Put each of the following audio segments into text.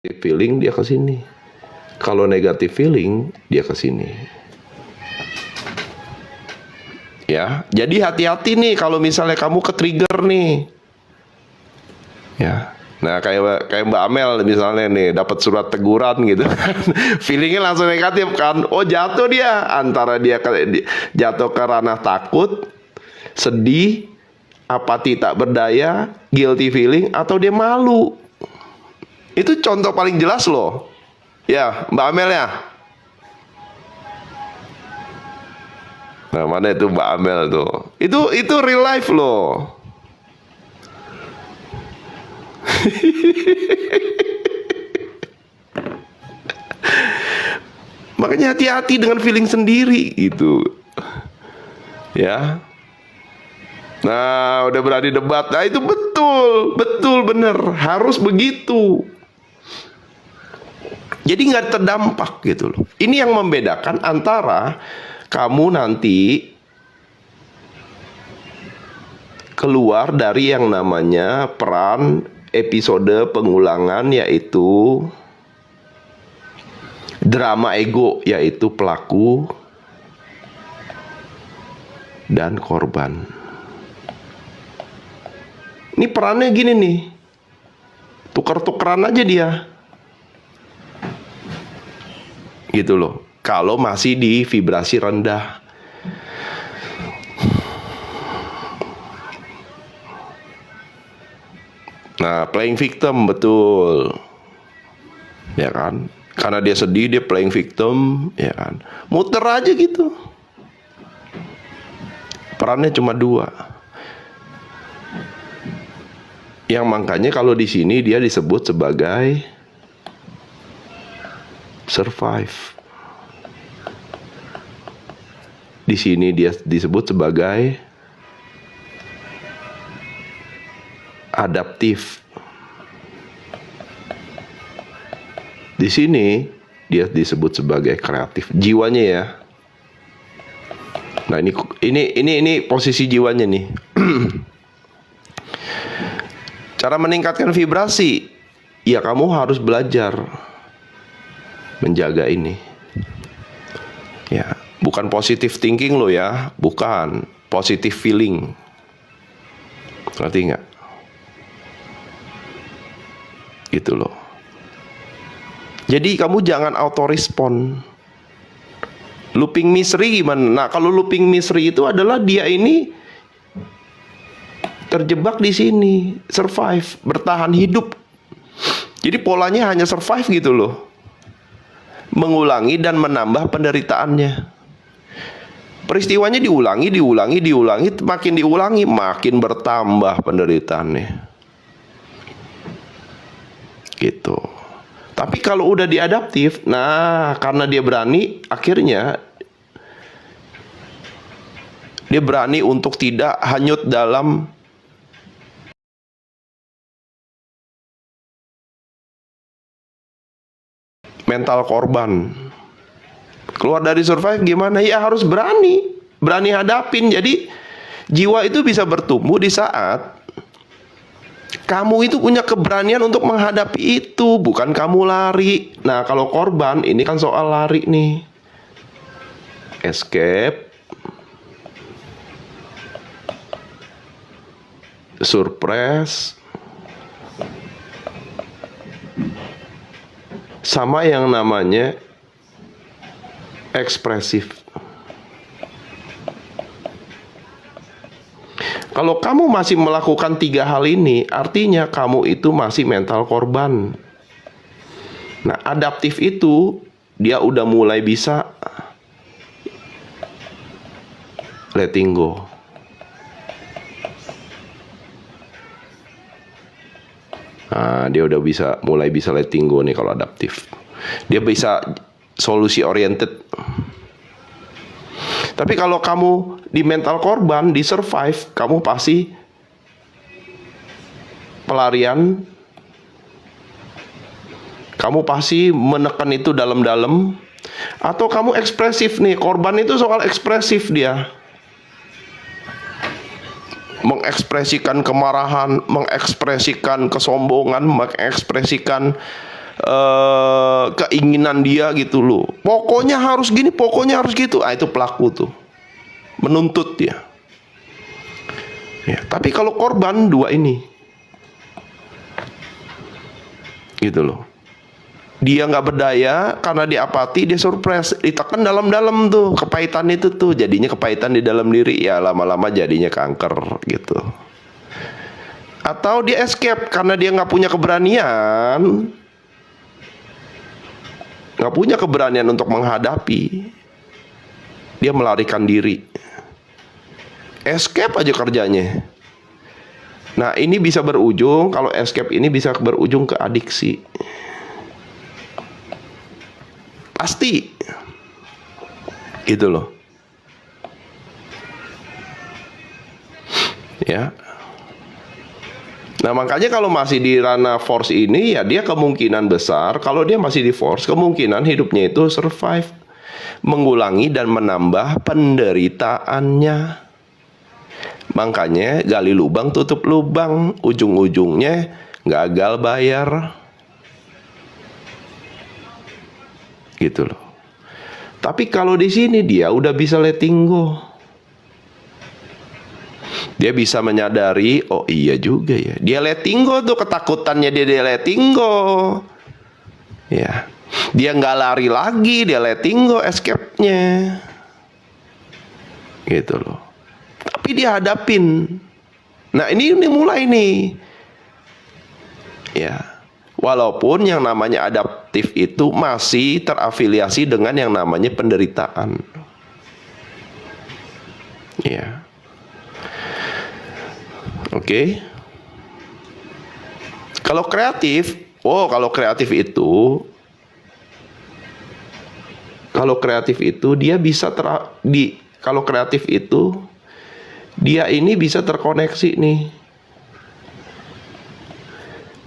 feeling dia ke sini. Kalau negatif feeling dia ke sini. Ya, jadi hati-hati nih kalau misalnya kamu ke-trigger nih. Ya. Nah, kayak Mbak Amel misalnya nih dapat surat teguran gitu kan. Feelingnya langsung negatif kan. Oh, jatuh dia antara dia jatuh ke ranah takut, sedih, apati tak berdaya, guilty feeling, atau dia malu. Itu contoh paling jelas loh. Ya, Mbak Amel ya. Nah, mana itu Mbak Amel tuh? Itu real life loh. Makanya hati-hati dengan feeling sendiri gitu. Ya. Nah, udah berani debat. Nah, itu betul bener, harus begitu. Jadi nggak terdampak gitu loh. Ini yang membedakan antara kamu nanti keluar dari yang namanya peran episode pengulangan, yaitu drama ego, yaitu pelaku dan korban. Ini perannya gini nih, tuker-tukeran aja dia gitu loh. Kalau masih di vibrasi rendah. Nah, playing victim, betul. Ya kan? Karena dia sedih, dia playing victim, ya kan? Muter aja gitu. Perannya cuma 2. Yang makanya kalau di sini dia disebut sebagai survive. Di sini dia disebut sebagai adaptif. Di sini dia disebut sebagai kreatif. Jiwanya ya. Nah, ini posisi jiwanya nih. Cara meningkatkan vibrasi, ya kamu harus belajar menjaga ini. Ya, bukan positive thinking lo ya, bukan positive feeling. Ngerti nggak? Gitu loh. Jadi kamu jangan auto respon. Looping misery gimana? Nah, kalau looping misery itu adalah dia ini terjebak di sini, survive, bertahan hidup. Jadi polanya hanya survive gitu loh. Mengulangi dan menambah penderitaannya. Peristiwanya diulangi, makin diulangi, makin bertambah penderitaannya. Gitu. Tapi kalau udah diadaptif, nah karena dia berani, akhirnya dia berani untuk tidak hanyut dalam mental korban. Keluar dari survive gimana? Ya harus berani hadapin. Jadi jiwa itu bisa bertumbuh di saat kamu itu punya keberanian untuk menghadapi itu, bukan kamu lari. Nah, kalau korban ini kan soal lari nih. Escape, surprise, sama yang namanya ekspresif. Kalau kamu masih melakukan 3 hal ini, artinya kamu itu masih mental korban. Nah, adaptif itu dia udah mulai bisa letting go. Nah, dia udah mulai bisa letting go nih kalau adaptif. Dia bisa solusi oriented. Tapi kalau kamu di mental korban, di survive, kamu pasti pelarian. Kamu pasti menekan itu dalam-dalam. Atau kamu ekspresif nih. Korban itu soal ekspresif dia. Mengekspresikan kemarahan, mengekspresikan kesombongan, mengekspresikan keinginan dia gitu loh. Pokoknya harus gini, pokoknya harus gitu. Itu pelaku tuh, menuntut dia. Ya, tapi kalau korban dua ini, gitu loh. Dia nggak berdaya karena dia apati, dia surprise, ditekan dalam-dalam tuh kepahitan itu tuh, jadinya kepahitan di dalam diri, ya lama-lama jadinya kanker gitu. Atau dia escape karena dia nggak punya keberanian, untuk menghadapi, dia melarikan diri, escape aja kerjanya. Nah ini bisa berujung, kalau escape ini bisa berujung ke adiksi. Pasti gitu loh. Ya. Nah makanya kalau masih di ranah force ini, ya dia kemungkinan besar, kalau dia masih di force, kemungkinan hidupnya itu survive, mengulangi dan menambah penderitaannya. Makanya gali lubang tutup lubang, ujung-ujungnya gagal bayar. Gitu loh. Tapi kalau di sini dia udah bisa letting go. Dia bisa menyadari, oh iya juga ya. Dia letting go tuh ketakutannya, dia letting go. Ya. Dia nggak lari lagi, dia letting go escape-nya. Gitu loh. Tapi dia hadapin. Nah, ini mulai nih. Ya. Walaupun yang namanya adaptif itu masih terafiliasi dengan yang namanya penderitaan. Ya. Oke. Kalau kreatif itu dia bisa kalau kreatif itu dia ini bisa terkoneksi nih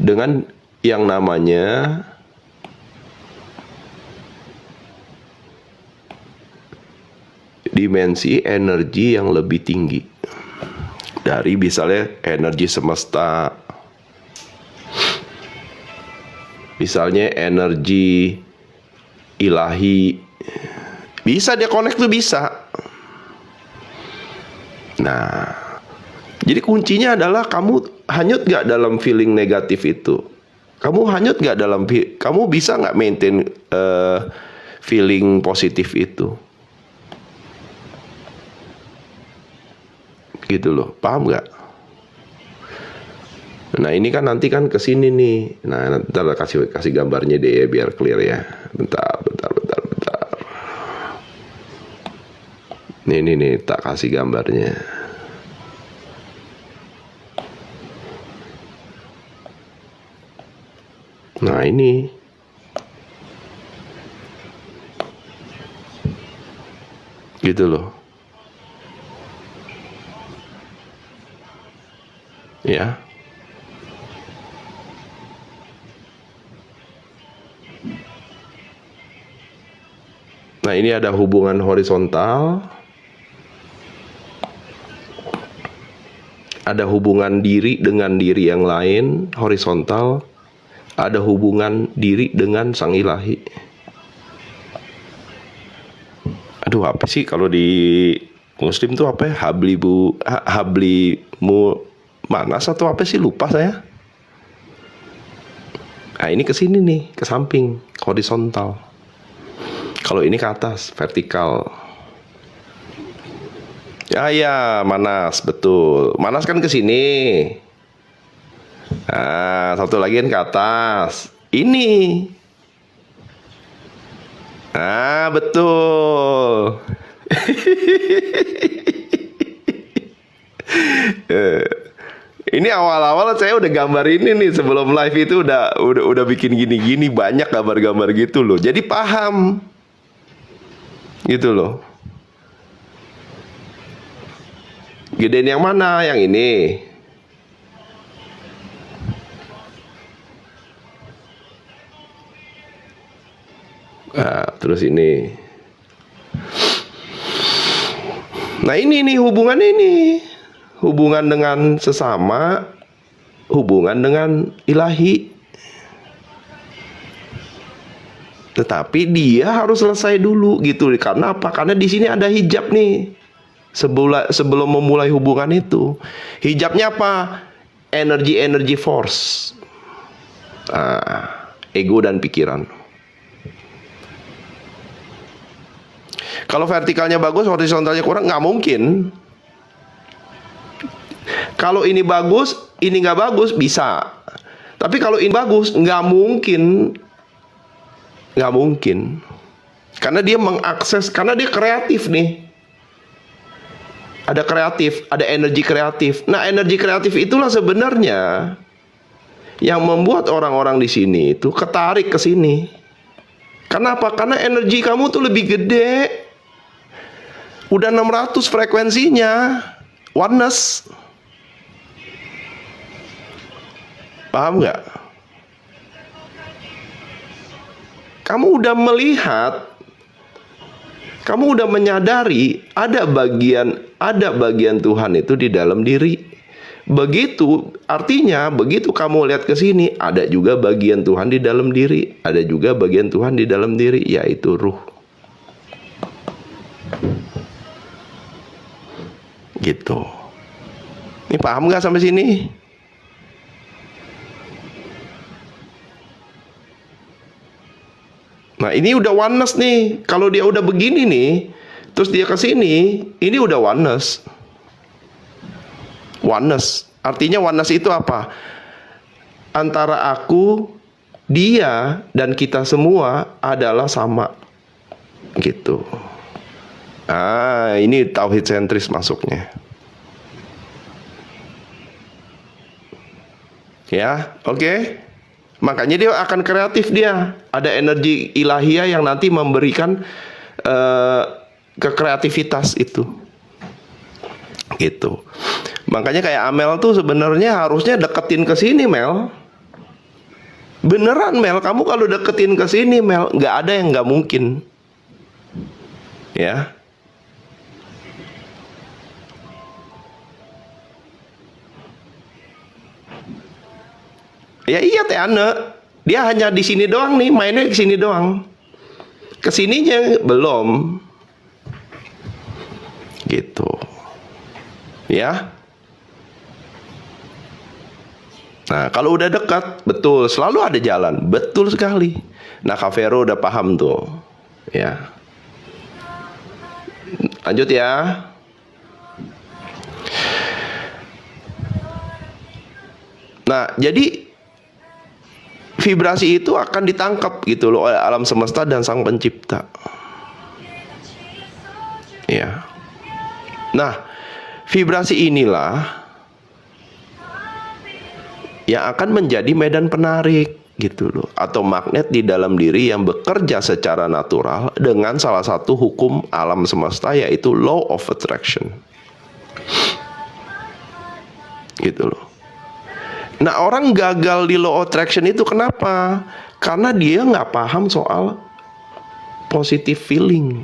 dengan yang namanya dimensi energi yang lebih tinggi dari misalnya energi semesta, misalnya energi ilahi, bisa dia connect tuh, bisa. Nah, jadi kuncinya adalah kamu hanyut gak dalam feeling negatif itu. Kamu hanyut gak dalam, kamu bisa gak maintain feeling positif itu. Gitu loh, paham gak? Nah ini kan nanti kan kesini nih. Nah ntar kasih gambarnya deh biar clear ya. Bentar. Nih tak kasih gambarnya. Nah ini gitu loh. Ya. Nah ini ada hubungan horizontal, ada hubungan diri dengan diri yang lain horizontal, ada hubungan diri dengan sang ilahi. Aduh apa sih kalau di Muslim tuh apa ya? Hablimu manas atau apa sih, lupa saya. Nah ini ke sini nih, ke samping, horizontal. Kalau ini ke atas, vertikal. Ya, manas, betul. Manas kan ke sini. Nah, satu lagi kan ke atas. Ini. Ah, betul. Ini awal-awal saya udah gambar ini nih, sebelum live itu udah bikin gini-gini, banyak gambar-gambar gitu loh. Jadi paham. Gitu loh. Gedein yang mana? Yang ini. Nah, terus ini. Nah ini nih hubungan ini. Hubungan dengan sesama, hubungan dengan ilahi. Tetapi dia harus selesai dulu gitu. Karena apa? Karena di sini ada hijab nih. Sebelum memulai hubungan itu. Hijabnya apa? Energi force. Ego dan pikiran. Kalau vertikalnya bagus, horizontalnya kurang, nggak mungkin. Kalau ini bagus, ini nggak bagus, bisa. Tapi kalau ini bagus, nggak mungkin. Nggak mungkin. Karena dia mengakses, karena dia kreatif nih. Ada kreatif, ada energi kreatif. Nah, energi kreatif itulah sebenarnya yang membuat orang-orang di sini itu ketarik ke sini. Kenapa? Karena energi kamu tuh lebih gede. Udah 600 frekuensinya. Oneness. Paham nggak? Kamu udah melihat, kamu udah menyadari ada bagian Tuhan itu di dalam diri. Begitu, artinya begitu kamu lihat ke sini, ada juga bagian Tuhan di dalam diri, ada juga bagian Tuhan di dalam diri, yaitu ruh. Gitu. Ini paham nggak sampai sini? Nah, ini udah oneness nih. Kalau dia udah begini nih, terus dia ke sini, ini udah oneness. Oneness. Artinya oneness itu apa? Antara aku, dia, dan kita semua adalah sama. Gitu. Ini tauhid sentris masuknya. Ya, oke. Makanya dia akan kreatif dia. Ada energi ilahiyah yang nanti memberikan kekreativitas itu. Gitu. Makanya kayak Amel tuh sebenarnya harusnya deketin ke sini, Mel. Beneran, Mel. Kamu kalau deketin ke sini, Mel, nggak ada yang nggak mungkin. Ya. Ya iya Teh Ane, dia hanya di sini doang nih, mainnya ke sini doang. Kesininya belum. Gitu. Ya. Nah, kalau udah dekat, betul, selalu ada jalan. Betul sekali. Nah, Kak Vero udah paham tuh. Ya. Lanjut ya. Nah, jadi vibrasi itu akan ditangkap gitu loh oleh alam semesta dan sang pencipta. Ya. Nah, vibrasi inilah yang akan menjadi medan penarik gitu loh, atau magnet di dalam diri yang bekerja secara natural dengan salah satu hukum alam semesta, yaitu law of attraction. Gitu loh. Nah, orang gagal di law of attraction itu kenapa? Karena dia nggak paham soal positive feeling.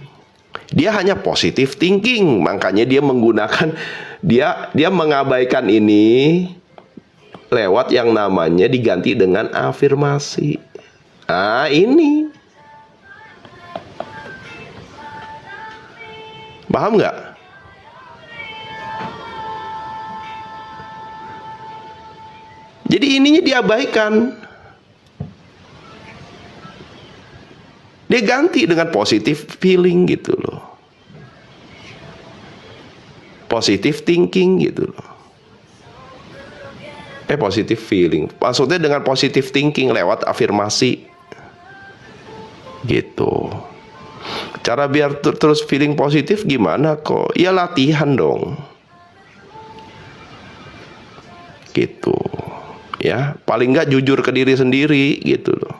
Dia hanya positive thinking, makanya dia menggunakan dia mengabaikan ini lewat yang namanya diganti dengan afirmasi. Ini paham nggak? Jadi ininya diabaikan. Dia ganti dengan positive feeling gitu loh. Positive thinking gitu loh. Positive feeling. Maksudnya dengan positive thinking lewat afirmasi. Gitu. Cara biar terus feeling positif gimana kok? Ya latihan dong. Gitu. Ya, paling nggak jujur ke diri sendiri gitu loh.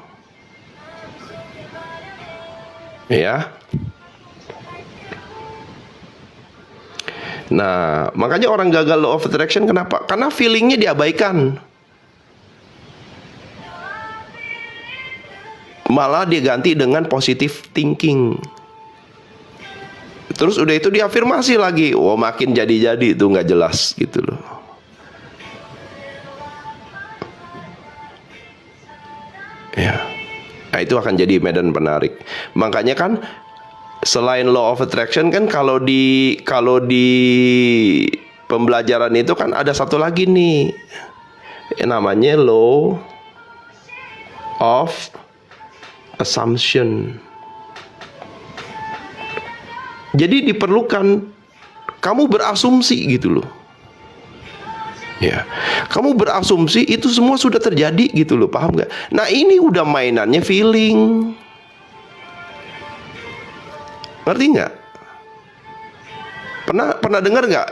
Ya. Nah, makanya orang gagal law of attraction kenapa? Karena feelingnya diabaikan. Malah dia ganti dengan positive thinking. Terus udah itu diafirmasi lagi. Makin jadi-jadi itu nggak jelas gitu loh. Ya. Nah, itu akan jadi medan penarik. Makanya kan selain law of attraction kan kalau di pembelajaran itu kan ada satu lagi nih, namanya law of assumption. Jadi diperlukan kamu berasumsi gitu loh. Ya, kamu berasumsi itu semua sudah terjadi gitu loh, paham nggak? Nah, ini udah mainannya feeling. Ngerti nggak? Pernah dengar nggak?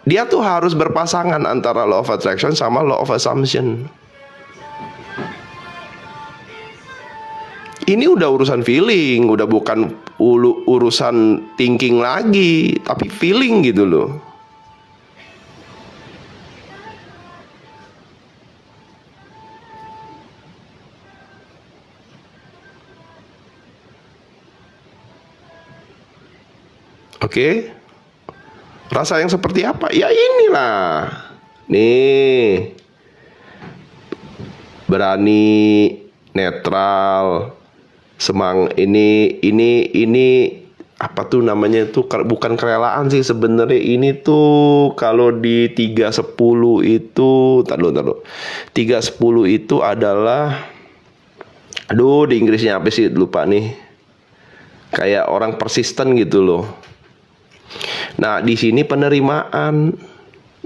Dia tuh harus berpasangan antara law of attraction sama law of assumption. Ini udah urusan feeling, udah bukan urusan thinking lagi, tapi feeling gitu loh. Oke, rasa yang seperti apa? Ya inilah, nih, berani, netral, ini apa tuh namanya tuh, bukan kerelaan sih sebenarnya. Ini tuh kalau di 310 itu, taruh 310 itu adalah, aduh, di Inggrisnya apa sih, lupa nih. Kayak orang persisten gitu loh. Nah, di sini penerimaan,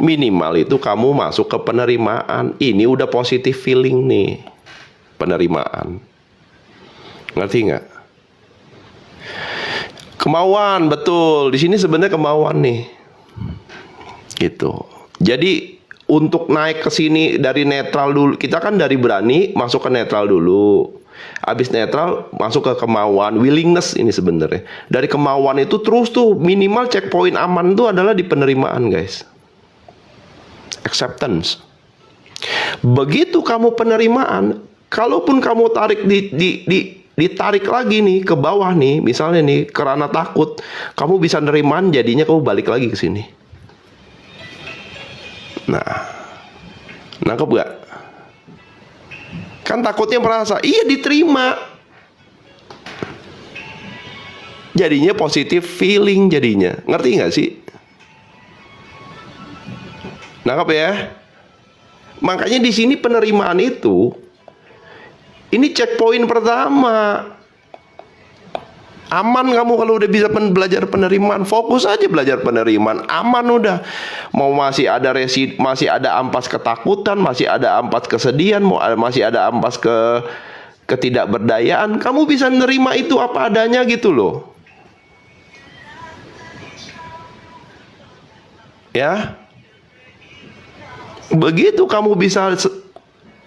minimal itu kamu masuk ke penerimaan. Ini udah positive feeling nih, penerimaan. Ngerti nggak? Kemauan, betul. Di sini sebenarnya kemauan nih, gitu. Jadi untuk naik ke sini dari netral dulu, kita kan dari berani masuk ke netral dulu. Habis netral masuk ke kemauan, willingness ini sebenarnya. Dari kemauan itu terus tuh minimal checkpoint aman tuh adalah di penerimaan, guys. Acceptance. Begitu kamu penerimaan, kalaupun kamu tarik ditarik lagi nih ke bawah nih, misalnya nih karena takut, kamu bisa nerimaan, jadinya kamu balik lagi ke sini. Nah, nangkep gak? Kan takutnya merasa, iya diterima. Jadinya positive feeling jadinya. Ngerti gak sih? Nangkep ya? Makanya di sini penerimaan itu, ini checkpoint pertama. Aman kamu kalau udah bisa belajar penerimaan, fokus aja belajar penerimaan, aman udah. Mau masih ada masih ada ampas ketakutan, masih ada ampas kesedihan, masih ada ampas ketidakberdayaan, kamu bisa nerima itu apa adanya gitu loh. Ya. Begitu kamu bisa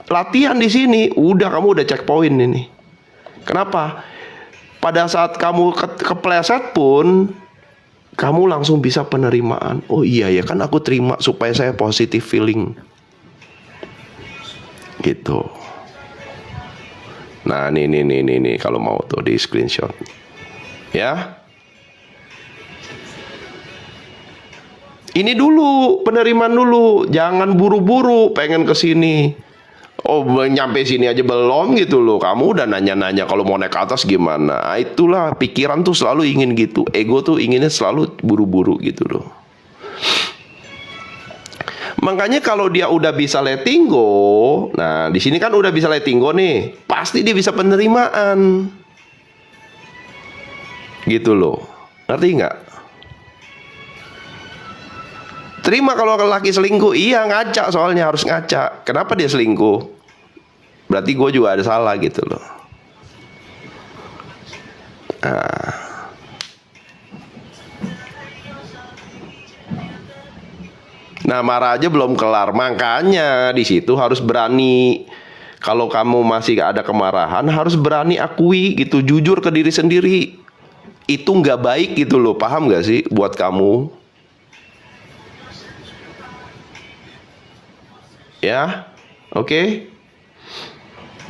latihan di sini, udah kamu udah checkpoint ini. Kenapa? Pada saat kamu kepleset pun, kamu langsung bisa penerimaan. Oh iya ya kan, aku terima supaya saya positive feeling. Gitu. Nah, nih kalau mau tuh di screenshot. Ya. Ini dulu, penerimaan dulu. Jangan buru-buru pengen ke sini. Oh, nyampe sini aja belum gitu loh. Kamu udah nanya-nanya kalau mau naik ke atas gimana. Nah, itulah pikiran tuh selalu ingin gitu. Ego tuh inginnya selalu buru-buru gitu loh. Makanya kalau dia udah bisa letting go, nah di sini kan udah bisa letting go nih, pasti dia bisa penerimaan. Gitu loh. Ngerti nggak? Terima kalau laki selingkuh, iya ngaca, soalnya harus ngaca. Kenapa dia selingkuh? Berarti gue juga ada salah gitu loh. Nah, marah aja belum kelar, makanya di situ harus berani. Kalau kamu masih ada kemarahan, harus berani akui gitu, jujur ke diri sendiri. Itu nggak baik gitu loh, paham nggak sih buat kamu? Ya, oke.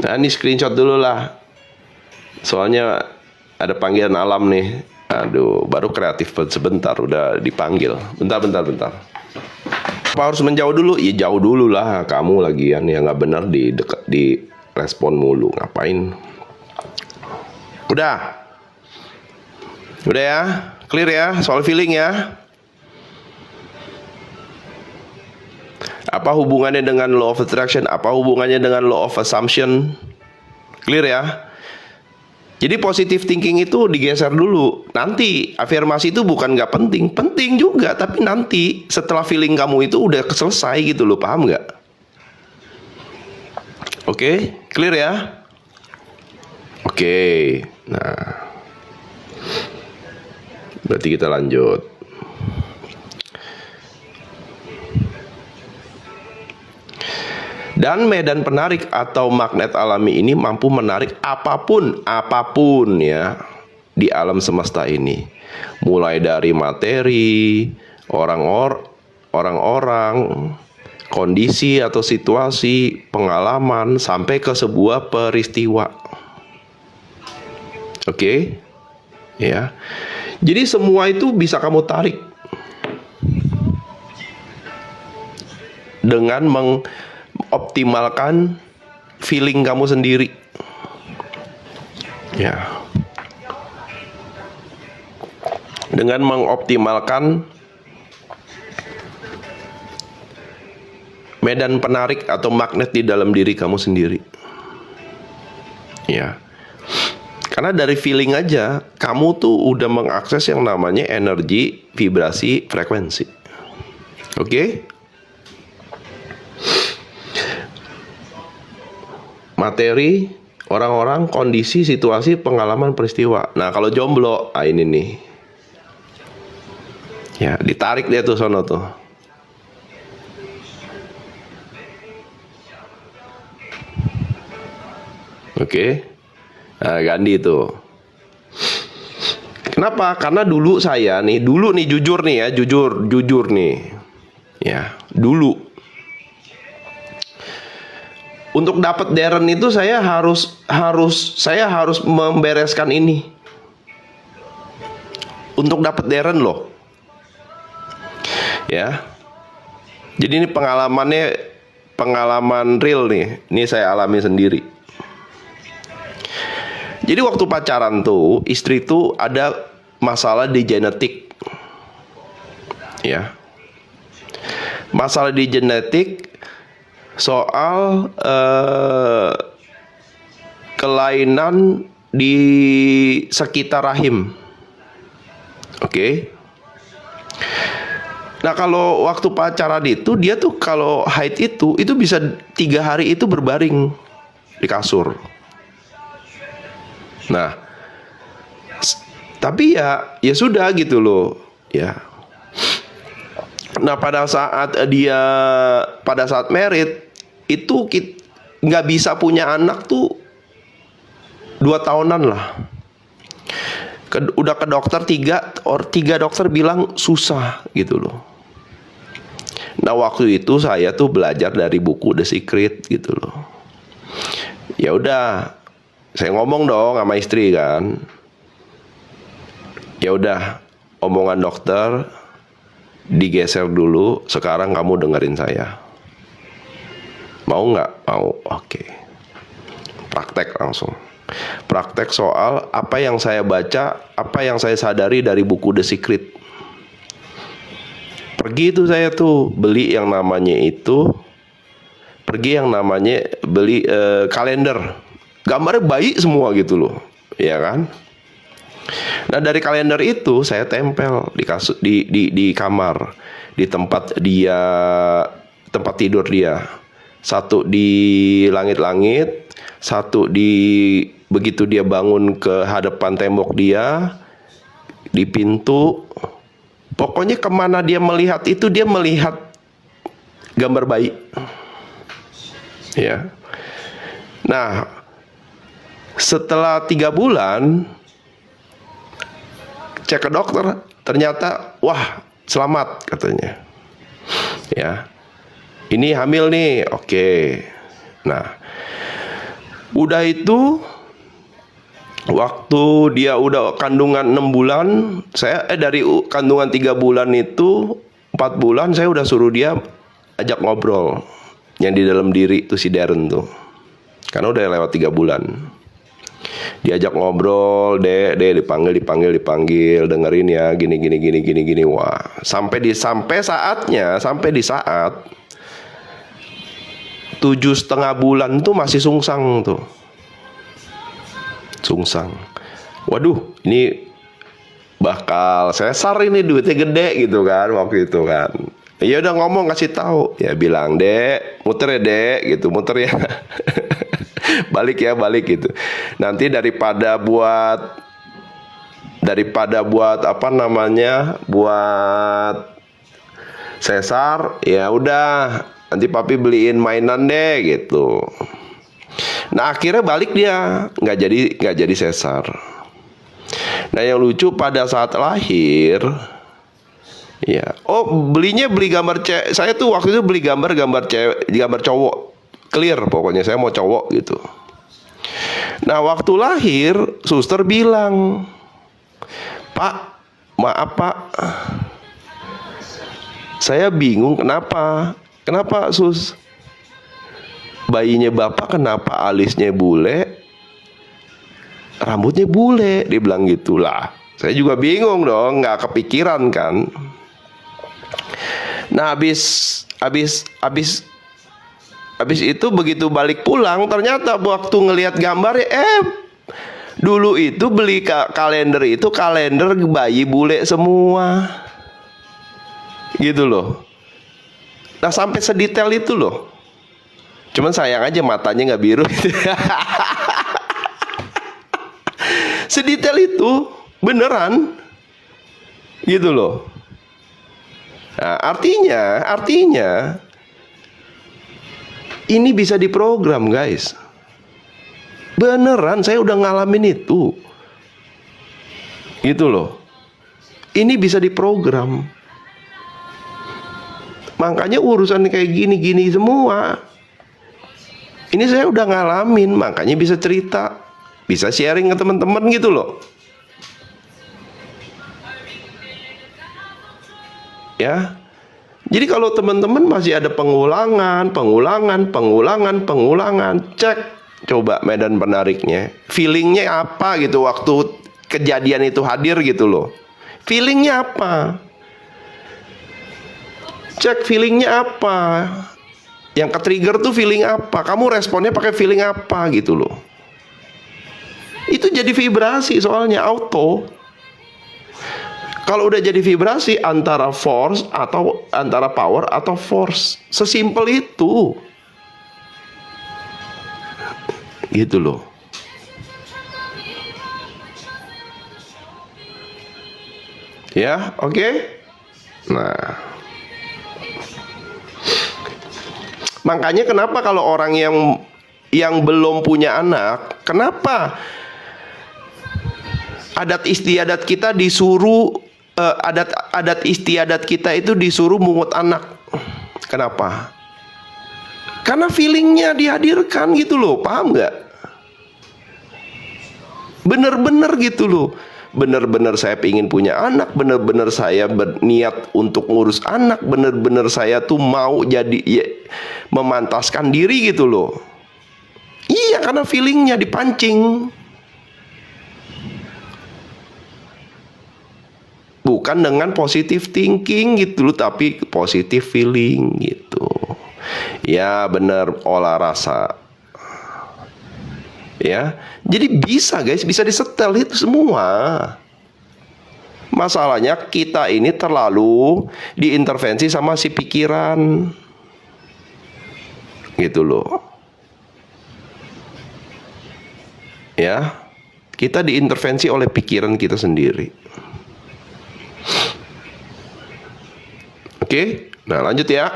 Nah, ini screenshot dulu lah. Soalnya ada panggilan alam nih. Aduh, baru kreatif sebentar udah dipanggil. Bentar. Apa harus menjauh dulu? Ya jauh dulu lah. Kamu lagian ya nggak benar di respon mulu. Ngapain? Udah ya, clear ya soal feeling ya. Apa hubungannya dengan law of attraction? Apa hubungannya dengan law of assumption? Clear ya? Jadi positive thinking itu digeser dulu. Nanti afirmasi itu bukan nggak penting, penting juga. Tapi nanti setelah feeling kamu itu udah selesai gitu loh, paham nggak? Oke, clear ya? Oke, nah berarti kita lanjut. Dan medan penarik atau magnet alami ini mampu menarik apapun ya di alam semesta ini. Mulai dari materi, orang-orang, kondisi atau situasi, pengalaman, sampai ke sebuah peristiwa. Oke? Ya. Jadi semua itu bisa kamu tarik dengan optimalkan feeling kamu sendiri. Ya. Dengan mengoptimalkan medan penarik atau magnet di dalam diri kamu sendiri. Ya. Karena dari feeling aja kamu tuh udah mengakses yang namanya energi, vibrasi, frekuensi. Oke? Materi, orang-orang, kondisi, situasi, pengalaman, peristiwa. Nah, kalau jomblo, ini nih. Ya, ditarik dia tuh sono tuh. Oke. Nah, Gandhi itu. Kenapa? Karena dulu jujur nih ya, jujur nih. Ya, dulu. Untuk dapat Darren itu saya harus membereskan ini. Untuk dapat Darren loh. Ya. Jadi ini pengalaman real nih. Ini saya alami sendiri. Jadi waktu pacaran tuh istri tuh ada masalah di genetik. Ya. Masalah di genetik soal kelainan di sekitar rahim. Oke. Nah, kalau waktu pacaran itu dia tuh kalau haid itu bisa 3 hari itu berbaring di kasur. Nah, tapi ya sudah gitu loh, ya. Nah, pada saat merit itu nggak bisa punya anak tuh 2 tahunan lah. Udah ke dokter 3 dokter bilang susah gitu loh. Nah, waktu itu saya tuh belajar dari buku The Secret gitu loh. Ya udah, saya ngomong dong sama istri kan. Ya udah, omongan dokter digeser dulu, sekarang kamu dengerin saya. Mau nggak? Mau. Oke. Praktek langsung. Praktek soal apa yang saya baca, apa yang saya sadari dari buku The Secret. Pergi itu saya tuh beli yang namanya kalender. Gambarnya bayi semua gitu loh, ya kan? Nah, dari kalender itu saya tempel di kamar, di tempat tidur dia. Satu di langit-langit, satu begitu dia bangun ke hadapan tembok dia, di pintu. Pokoknya kemana dia melihat itu, dia melihat gambar bayi. Ya. Nah, setelah 3 bulan cek ke dokter, ternyata wah, selamat katanya. Ya. Ini hamil nih. Oke. Nah, udah itu waktu dia udah kandungan 6 bulan, saya dari kandungan 3 bulan itu 4 bulan saya udah suruh dia ajak ngobrol yang di dalam diri tuh si Darren tuh. Karena udah lewat 3 bulan. Diajak ngobrol, dek dipanggil, dengerin ya, gini. Wah, sampai di saat 7,5 bulan tuh masih sungsang tuh. Sungsang. Waduh, ini bakal sesar ini, duitnya gede gitu kan waktu itu kan. Ya udah ngomong, kasih tahu. Ya bilang, "Dek, muter ya, Dek," gitu, "muter ya." balik gitu. Nanti daripada buat apa namanya? Buat sesar, ya udah, nanti papi beliin mainan deh gitu. Nah, akhirnya balik dia, nggak jadi sesar. Nah, yang lucu pada saat lahir, ya, beli gambar cewek. Saya tuh waktu itu beli gambar cewek, gambar cowok, clear pokoknya, saya mau cowok gitu. Nah, waktu lahir, suster bilang, "Pak, maaf Pak, saya bingung kenapa sus, bayinya bapak kenapa alisnya bule, rambutnya bule," dia bilang gitulah. Saya juga bingung dong, nggak kepikiran kan. Nah, habis itu begitu balik pulang, ternyata waktu ngelihat gambarnya, dulu itu beli kalender bayi bule semua. Gitu loh. Nah, sampai sedetail itu loh. Cuman sayang aja matanya nggak biru. Sedetail itu beneran. Gitu loh. Nah, artinya ini bisa diprogram, guys. Beneran, saya udah ngalamin itu. Gitu loh. Ini bisa diprogram. Makanya urusan kayak gini semua, ini saya udah ngalamin, makanya bisa cerita, bisa sharing ke teman-teman gitu loh. Ya. Jadi kalau teman-teman masih ada pengulangan, cek coba medan penariknya. Feelingnya apa gitu waktu kejadian itu hadir gitu loh. Feelingnya apa? Cek feelingnya apa. Yang ke-trigger tuh feeling apa. Kamu responnya pakai feeling apa gitu loh. Itu jadi vibrasi soalnya, auto. Kalau udah jadi vibrasi, antara force atau antara power atau force. Sesimpel itu. Gitu loh. Ya, oke? Nah, makanya kenapa kalau orang yang belum punya anak, kenapa adat istiadat kita disuruh adat istiadat kita itu disuruh mungut anak? Kenapa? Karena feelingnya dihadirkan gitu loh, paham nggak? Bener-bener gitu loh. Bener-bener saya ingin punya anak, bener-bener saya berniat untuk ngurus anak, bener-bener saya tuh mau jadi ya, memantaskan diri gitu loh. Iya, karena feelingnya dipancing. Bukan dengan positive thinking gitu loh, tapi positive feeling gitu. Ya bener, olah rasa. Ya, jadi bisa guys, bisa disetel itu semua. Masalahnya kita ini terlalu diintervensi sama si pikiran. Gitu loh. Ya, kita diintervensi oleh pikiran kita sendiri. Oke, nah lanjut ya.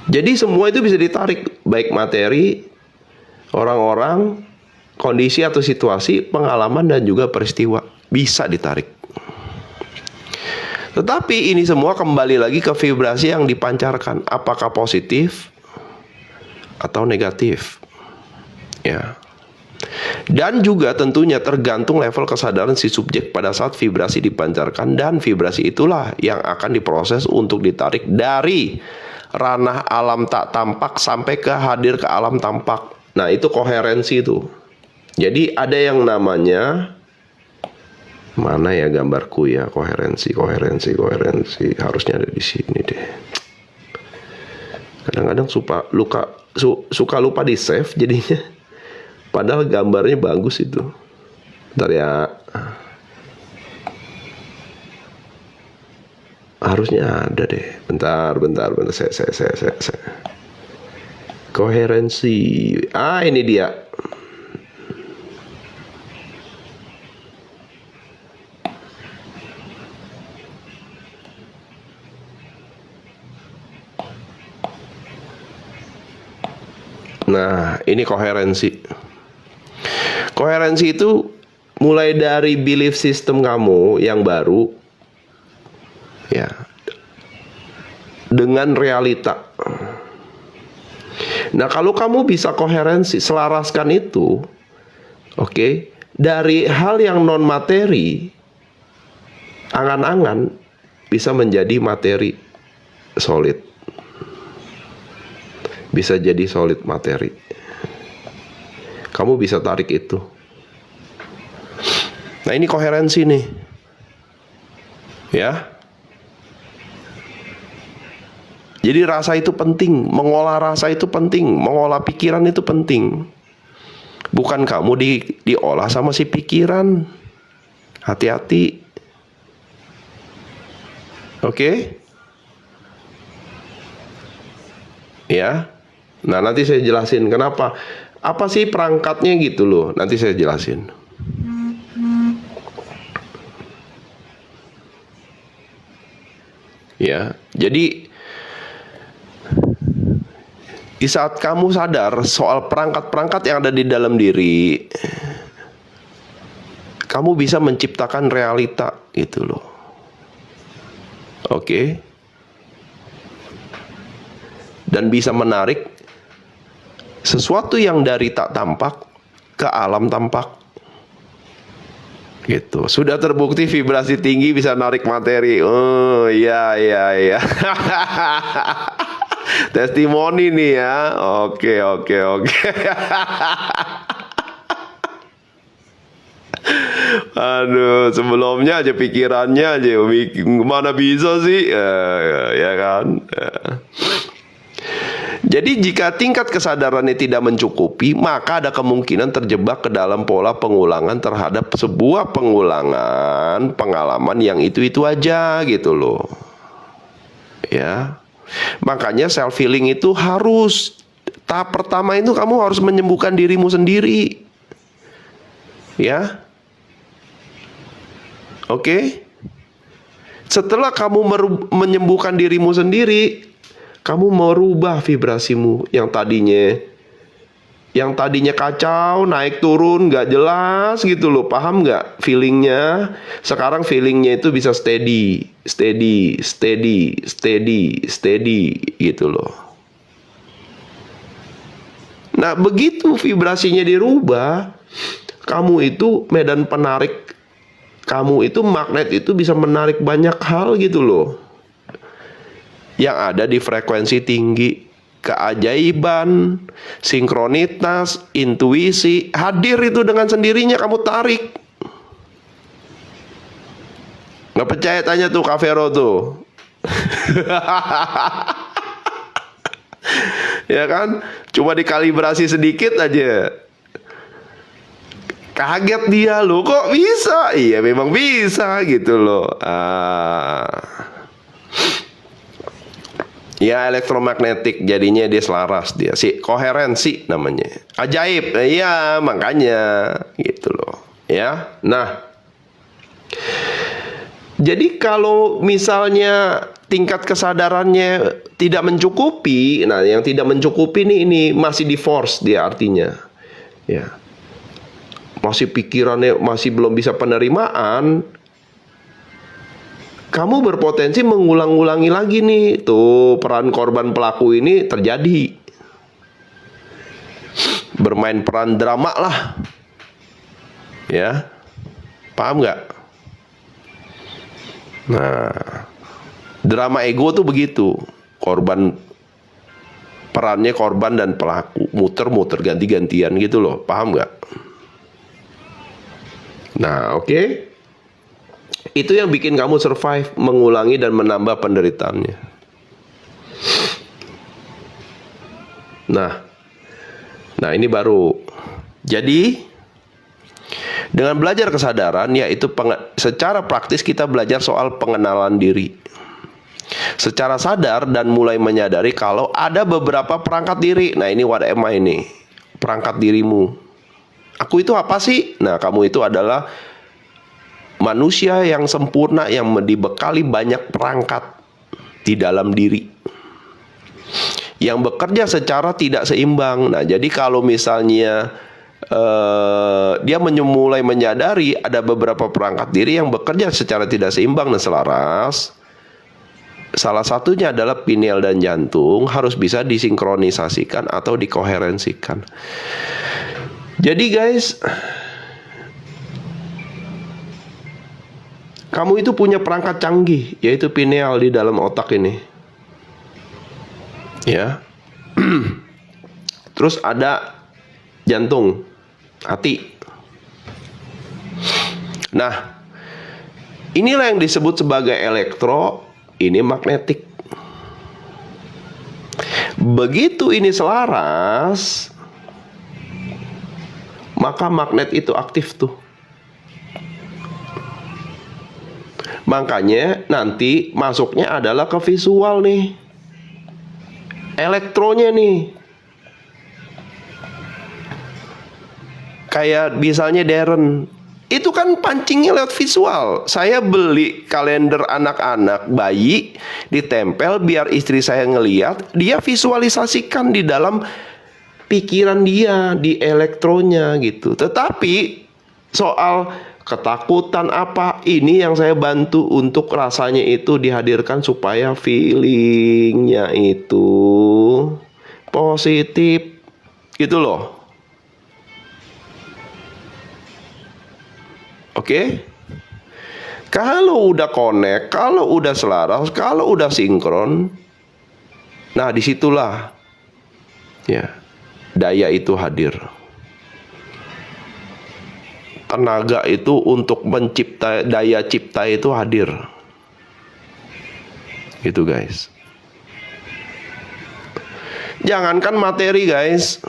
Jadi semua itu bisa ditarik, baik materi, orang-orang, kondisi atau situasi, pengalaman dan juga peristiwa, bisa ditarik. Tetapi ini semua kembali lagi ke vibrasi yang dipancarkan, apakah positif atau negatif. Ya. Dan juga tentunya tergantung level kesadaran si subjek pada saat vibrasi dipancarkan, dan vibrasi itulah yang akan diproses untuk ditarik dari ranah alam tak tampak sampai ke hadir ke alam tampak. Nah, itu koherensi itu. Jadi ada yang namanya, mana ya gambarku ya, koherensi. Harusnya ada di sini deh. Kadang-kadang suka lupa di save jadinya. Padahal gambarnya bagus itu. Bentar ya. Harusnya ada deh. Bentar. Saya. Koherensi. Ini dia. Nah, ini koherensi. Koherensi itu mulai dari belief system kamu yang baru, ya, dengan realita. Nah, kalau kamu bisa koherensi, selaraskan itu, oke, dari hal yang non materi, angan-angan bisa menjadi materi solid. Bisa jadi solid materi. Kamu bisa tarik itu. Nah, ini koherensi nih. Ya. Jadi rasa itu penting, mengolah rasa itu penting, mengolah pikiran itu penting. Bukan kamu diolah sama si pikiran. Hati-hati. Oke? Ya. Nah, nanti saya jelasin kenapa. Apa sih perangkatnya gitu loh. Nanti saya jelasin. Ya, jadi di saat kamu sadar soal perangkat-perangkat yang ada di dalam diri, kamu bisa menciptakan realita gitu loh. Oke? Dan bisa menarik sesuatu yang dari tak tampak ke alam tampak. Gitu. Sudah terbukti vibrasi tinggi bisa narik materi. Oh, iya. Testimoni nih ya. Oke. Aduh, sebelumnya aja pikirannya aja mana bisa sih? Ya kan? Jadi jika tingkat kesadarannya tidak mencukupi, maka ada kemungkinan terjebak ke dalam pola pengulangan terhadap sebuah pengalaman yang itu-itu aja gitu loh. Ya. Makanya self healing itu harus, tahap pertama itu kamu harus menyembuhkan dirimu sendiri. Ya. Oke. Setelah kamu menyembuhkan dirimu sendiri, kamu merubah vibrasimu yang tadinya kacau, naik turun, gak jelas gitu loh. Paham gak feelingnya? Sekarang feelingnya itu bisa steady gitu loh. Nah, begitu vibrasinya dirubah, kamu itu medan penarik, kamu itu magnet itu bisa menarik banyak hal gitu loh, yang ada di frekuensi tinggi. Keajaiban, sinkronitas, intuisi hadir itu dengan sendirinya, kamu tarik. Nggak percaya tanya tuh Kak Vero tuh. Ya kan, cuma dikalibrasi sedikit aja, kaget dia loh, kok bisa? Iya memang bisa gitu loh. Ya, elektromagnetik jadinya dia selaras, dia si koherensi namanya. Ajaib. Iya, makanya gitu loh. Ya. Nah, jadi kalau misalnya tingkat kesadarannya tidak mencukupi, nah yang tidak mencukupi ini masih di force dia artinya. Ya. Masih pikirannya masih belum bisa penerimaan, kamu berpotensi mengulang-ulangi lagi nih. Tuh, peran korban pelaku ini terjadi. Bermain peran drama lah. Ya. Paham nggak? Nah, drama ego tuh begitu. Korban Perannya korban dan pelaku, muter-muter ganti-gantian gitu loh, paham nggak? Nah, oke. Itu yang bikin kamu survive, mengulangi dan menambah penderitaannya. Nah ini baru. Jadi dengan belajar kesadaran, yaitu secara praktis kita belajar soal pengenalan diri secara sadar dan mulai menyadari kalau ada beberapa perangkat diri. Nah ini what am I nih, perangkat dirimu. Aku itu apa sih? Nah kamu itu adalah manusia yang sempurna yang dibekali banyak perangkat di dalam diri yang bekerja secara tidak seimbang. Nah jadi kalau misalnya dia mulai menyadari ada beberapa perangkat diri yang bekerja secara tidak seimbang dan selaras, salah satunya adalah pineal dan jantung harus bisa disinkronisasikan atau dikoherensikan. Jadi guys, kamu itu punya perangkat canggih, yaitu pineal di dalam otak ini. Ya. Terus ada jantung, hati. Nah, inilah yang disebut sebagai elektro. Ini magnetik. Begitu ini selaras, maka magnet itu aktif tuh. Makanya nanti masuknya adalah ke visual nih, elektronya nih. Kayak misalnya Darren, itu kan pancingnya lewat visual. Saya beli kalender anak-anak bayi, ditempel biar istri saya ngeliat, dia visualisasikan di dalam pikiran dia, di elektronya gitu. Tetapi soal ketakutan apa, ini yang saya bantu untuk rasanya itu dihadirkan supaya feelingnya itu positif gitu loh. Oke? Kalau udah connect, kalau udah selaras, kalau udah sinkron, nah disitulah ya daya itu hadir. Tenaga itu untuk mencipta, daya cipta itu hadir. Gitu guys. Jangankan materi guys,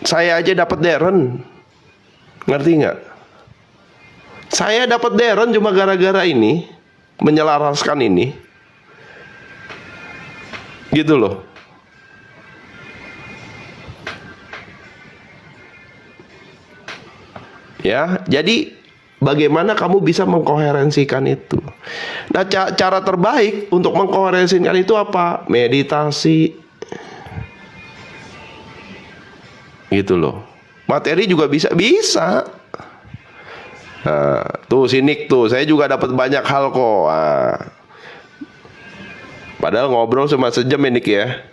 saya aja dapat Darren. Ngerti nggak? Saya dapat Darren cuma gara-gara ini, menyelaraskan ini. Gitu loh. Ya, jadi bagaimana kamu bisa mengkoherensikan itu? Nah, cara terbaik untuk mengkoherensikan itu apa? Meditasi. Gitu loh. Materi juga bisa. Nah, tuh sinik tuh, saya juga dapat banyak hal kok. Nah, padahal ngobrol cuma sejam ini ya.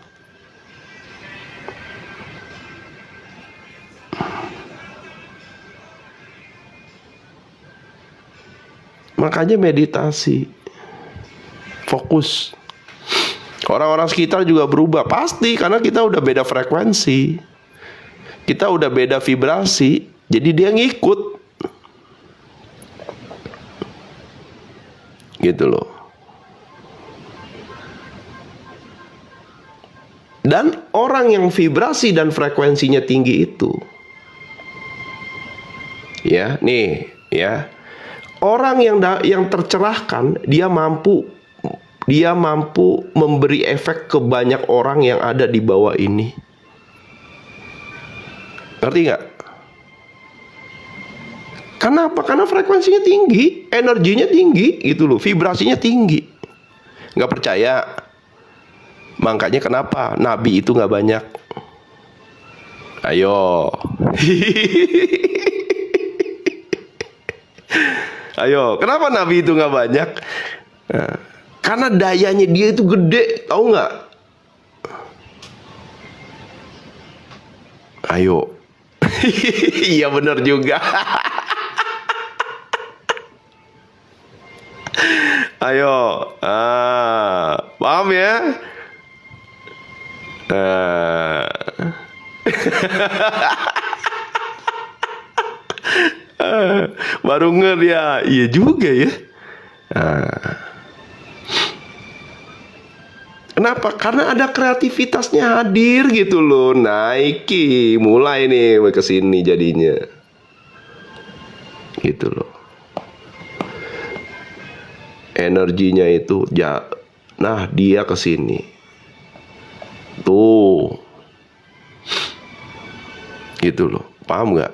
Makanya meditasi, fokus. Orang-orang sekitar juga berubah pasti, karena kita udah beda frekuensi, kita udah beda vibrasi, jadi dia ngikut. Gitu loh. Dan orang yang vibrasi dan frekuensinya tinggi itu, ya, nih, ya. Orang yang tercerahkan, dia mampu memberi efek ke banyak orang yang ada di bawah ini. Ngerti nggak? Kenapa? Karena frekuensinya tinggi, energinya tinggi, gitu loh, vibrasinya tinggi. Nggak percaya? Makanya kenapa nabi itu nggak banyak? Ayo, ayo, kenapa nabi itu nggak banyak? Nah, karena dayanya dia itu gede, tahu nggak? Ayo, iya benar juga. Ayo, paham ya? Eh, baru nge dia, iya juga ya. Nah, kenapa? Karena ada kreativitasnya hadir gitu loh. Nike mulai nih ke sini jadinya. Gitu loh. Energinya itu nah dia ke sini. Tuh. Gitu loh. Paham nggak?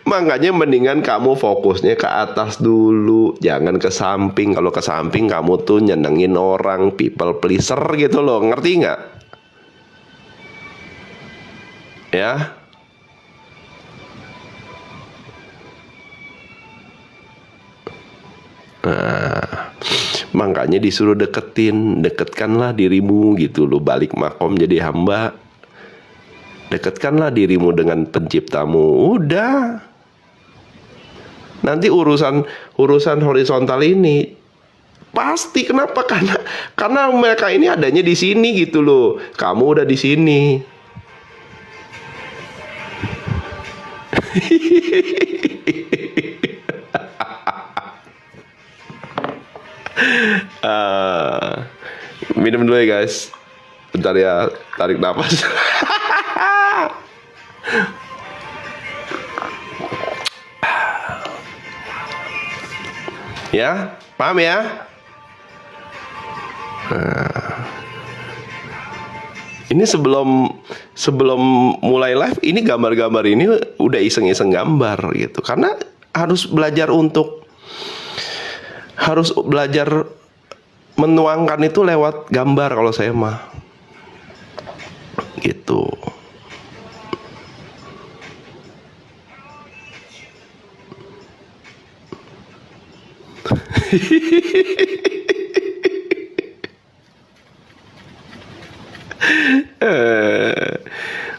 Makanya mendingan kamu fokusnya ke atas dulu, jangan ke samping. Kalau ke samping kamu tuh nyenengin orang, people pleaser gitu loh, ngerti nggak? Ya, nah, makanya disuruh deketkanlah dirimu gitu loh, balik makom jadi hamba. Deketkanlah dirimu dengan penciptamu. Udah. Nanti urusan horizontal ini pasti, kenapa? Karena mereka ini adanya di sini gitu loh. Kamu udah di sini. Minum dulu ya guys. Bentar ya, tarik nafas. Ya, paham ya? Ini sebelum mulai live, ini gambar-gambar ini udah iseng-iseng gambar gitu. Karena harus belajar menuangkan itu lewat gambar kalau saya mah. Gitu.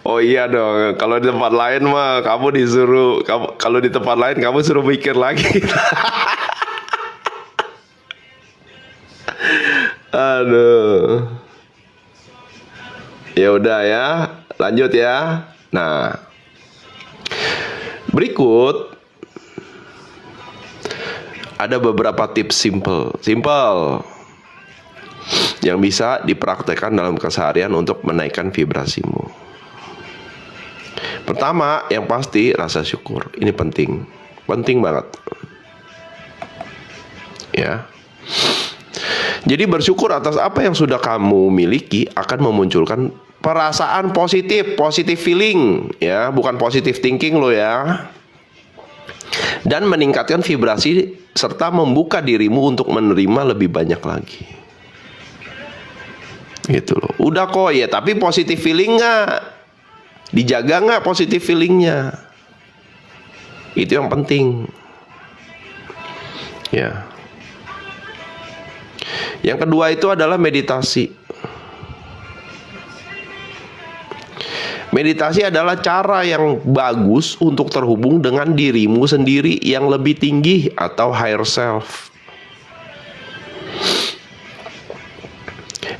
Oh iya dong, kalau di tempat lain mah kalau di tempat lain kamu suruh mikir lagi. Aduh. Ya udah ya, lanjut ya. Nah, berikut ada beberapa tips simple yang bisa dipraktekkan dalam keseharian untuk menaikkan vibrasimu. Pertama, yang pasti rasa syukur. Ini penting banget. Ya. Jadi bersyukur atas apa yang sudah kamu miliki akan memunculkan perasaan positive feeling, ya, bukan positive thinking lo ya. Dan meningkatkan vibrasi serta membuka dirimu untuk menerima lebih banyak lagi. Gitu loh. Udah kok ya, tapi positive feeling nggak? Dijaga nggak positive feelingnya? Itu yang penting. Ya. Yang kedua itu adalah meditasi. Meditasi adalah cara yang bagus untuk terhubung dengan dirimu sendiri yang lebih tinggi atau higher self.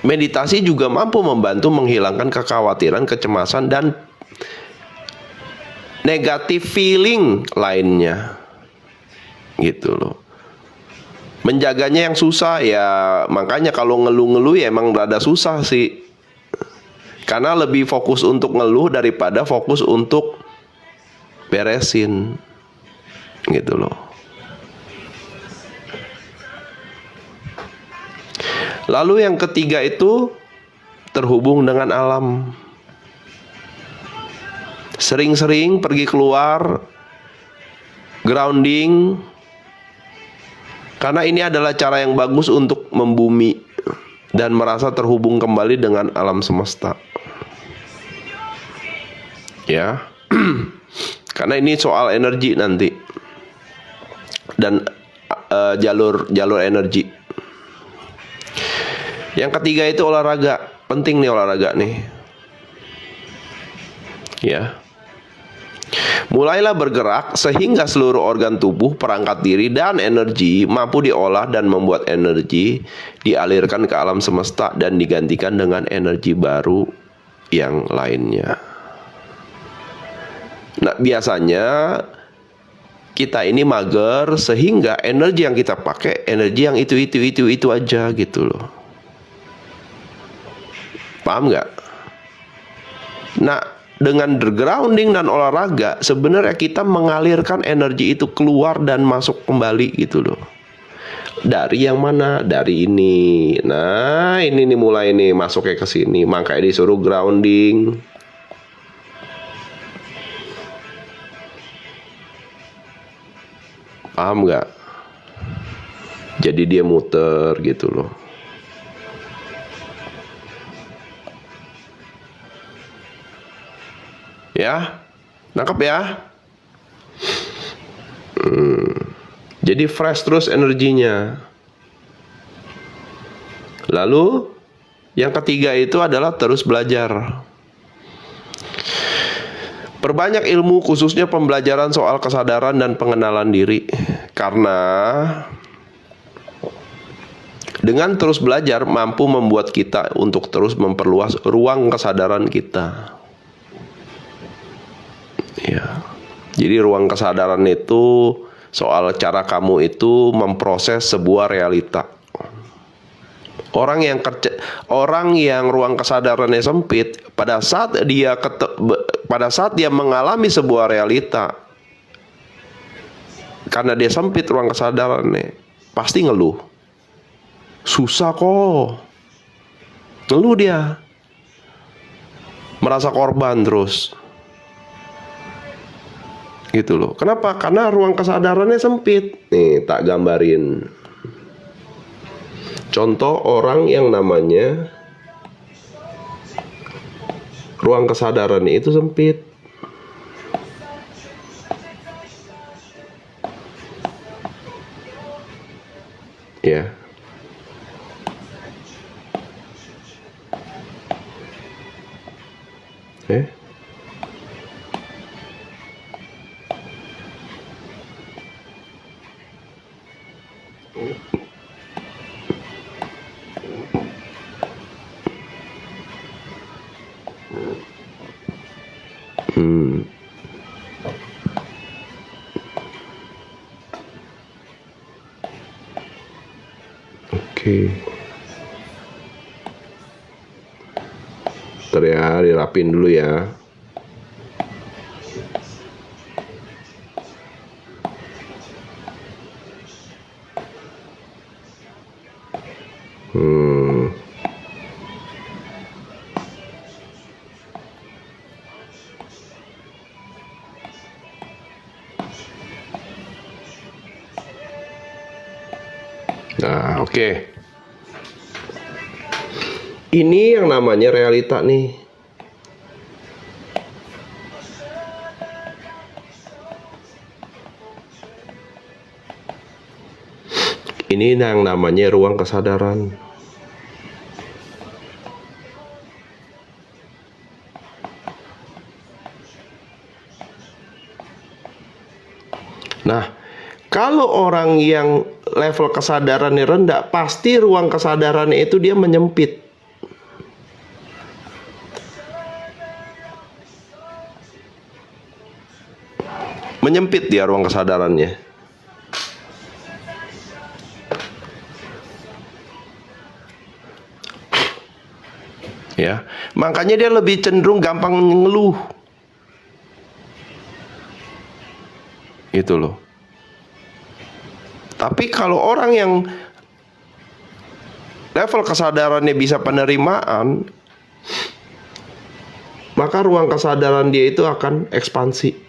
Meditasi juga mampu membantu menghilangkan kekhawatiran, kecemasan, dan negatif feeling lainnya. Gitu loh. Menjaganya yang susah ya, makanya kalau ngeluh-ngeluh ya emang rada susah sih. Karena lebih fokus untuk ngeluh daripada fokus untuk beresin. Gitu loh. Lalu yang ketiga itu terhubung dengan alam. Sering-sering pergi keluar, grounding. Karena ini adalah cara yang bagus untuk membumi dan merasa terhubung kembali dengan alam semesta. Ya. Karena ini soal energi nanti. Dan jalur energi. Yang ketiga itu olahraga. Penting nih olahraga nih. Ya. Mulailah bergerak sehingga seluruh organ tubuh, perangkat diri, dan energi mampu diolah dan membuat energi dialirkan ke alam semesta dan digantikan dengan energi baru yang lainnya. Nah, biasanya kita ini mager sehingga energi yang kita pakai energi yang itu aja gitu loh. Paham nggak? Nah, dengan grounding dan olahraga sebenarnya kita mengalirkan energi itu keluar dan masuk kembali gitu loh. Dari yang mana? Dari ini. Nah, ini nih mulai nih masuknya ke sini. Makanya disuruh grounding. Paham nggak? Jadi dia muter gitu loh. Ya, nangkep ya? Jadi fresh terus energinya. Lalu yang ketiga itu adalah terus belajar. Perbanyak ilmu, khususnya pembelajaran soal kesadaran dan pengenalan diri. Karena dengan terus belajar mampu membuat kita untuk terus memperluas ruang kesadaran kita. Ya. Jadi ruang kesadaran itu soal cara kamu itu memproses sebuah realita. Orang yang ruang kesadarannya sempit, pada saat dia mengalami sebuah realita, karena dia sempit ruang kesadarannya, pasti ngeluh. Susah kok. Ngeluh dia. Merasa korban terus. Gitu loh. Kenapa? Karena ruang kesadarannya sempit. Nih, tak gambarin. Contoh orang yang namanya ruang kesadarannya itu sempit. Ya. Oke. Ntar ya, dirapin dulu ya. Nah, oke. Ini yang namanya realita nih. Ini yang namanya ruang kesadaran. Nah, kalau orang yang level kesadarannya rendah, pasti ruang kesadarannya itu dia menyempit. Menyempit dia ruang kesadarannya. Ya, makanya dia lebih cenderung gampang ngeluh. Itu loh. Tapi kalau orang yang level kesadarannya bisa penerimaan, maka ruang kesadaran dia itu akan ekspansi.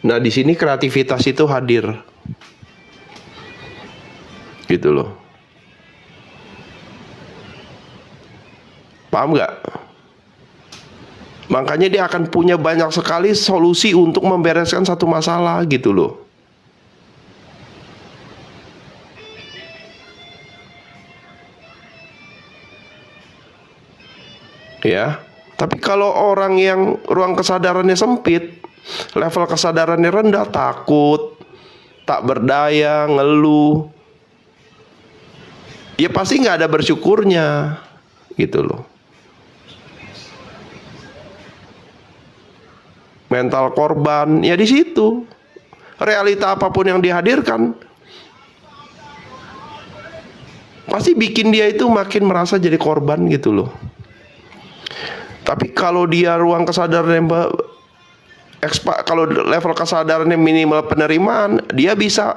Nah, di sini kreativitas itu hadir. Gitu loh. Paham nggak? Makanya dia akan punya banyak sekali solusi untuk membereskan satu masalah gitu loh. Ya. Tapi kalau orang yang ruang kesadarannya sempit, level kesadarannya rendah, takut, tak berdaya, ngeluh, ya pasti nggak ada bersyukurnya, gitu loh. Mental korban, ya di situ. Realita apapun yang dihadirkan, pasti bikin dia itu makin merasa jadi korban, gitu loh. Tapi kalau dia ruang kesadaran kalau level kesadarannya minimal penerimaan, dia bisa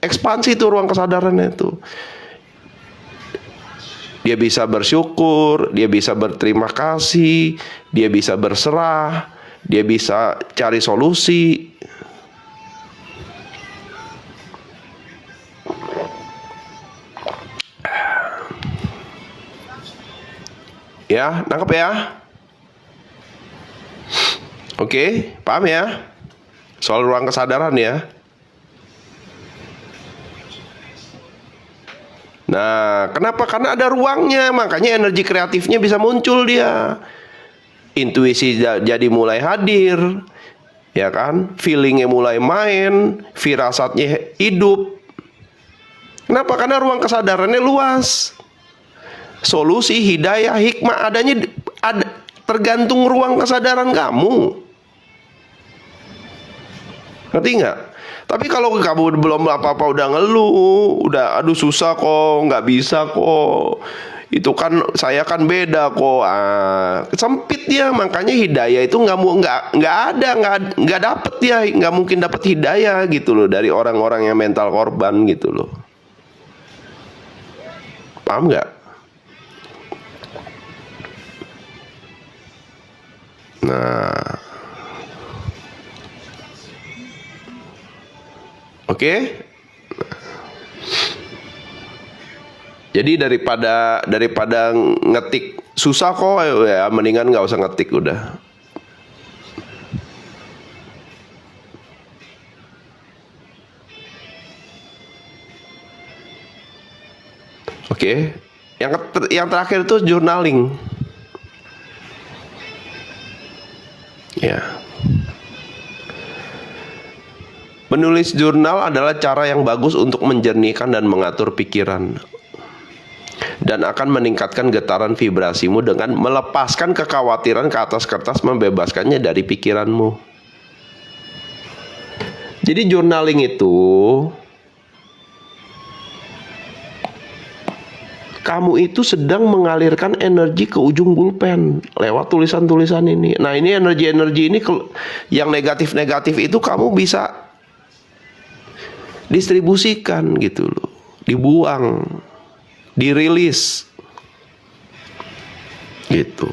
ekspansi tuh ruang kesadarannya itu. Dia bisa bersyukur, dia bisa berterima kasih, dia bisa berserah, dia bisa cari solusi. Ya, nangkep ya? Oke, paham ya? Soal ruang kesadaran ya. Nah, kenapa? Karena ada ruangnya, makanya energi kreatifnya bisa muncul dia. Intuisi jadi mulai hadir, ya kan? Feelingnya mulai main, firasatnya hidup. Kenapa? Karena ruang kesadarannya luas. Solusi, hidayah, hikmah tergantung ruang kesadaran kamu. Ngerti nggak? Tapi kalau kamu belum apa-apa udah ngeluh, udah aduh susah kok, nggak bisa kok, itu kan saya kan beda kok, sempit dia. Makanya hidayah itu nggak dapet ya, nggak mungkin dapet hidayah gitu loh dari orang-orang yang mental korban gitu loh. Paham nggak? Nah, oke. Jadi daripada ngetik susah kok, ya mendingan nggak usah ngetik udah. Oke. Yang terakhir itu journaling. Ya. Menulis jurnal adalah cara yang bagus untuk menjernihkan dan mengatur pikiran, dan akan meningkatkan getaran vibrasimu dengan melepaskan kekhawatiran ke atas kertas, membebaskannya dari pikiranmu. Jadi journaling itu, kamu itu sedang mengalirkan energi ke ujung pulpen lewat tulisan-tulisan ini. Nah, ini energi-energi ini yang negatif-negatif itu kamu bisa distribusikan gitu loh, dibuang, dirilis gitu.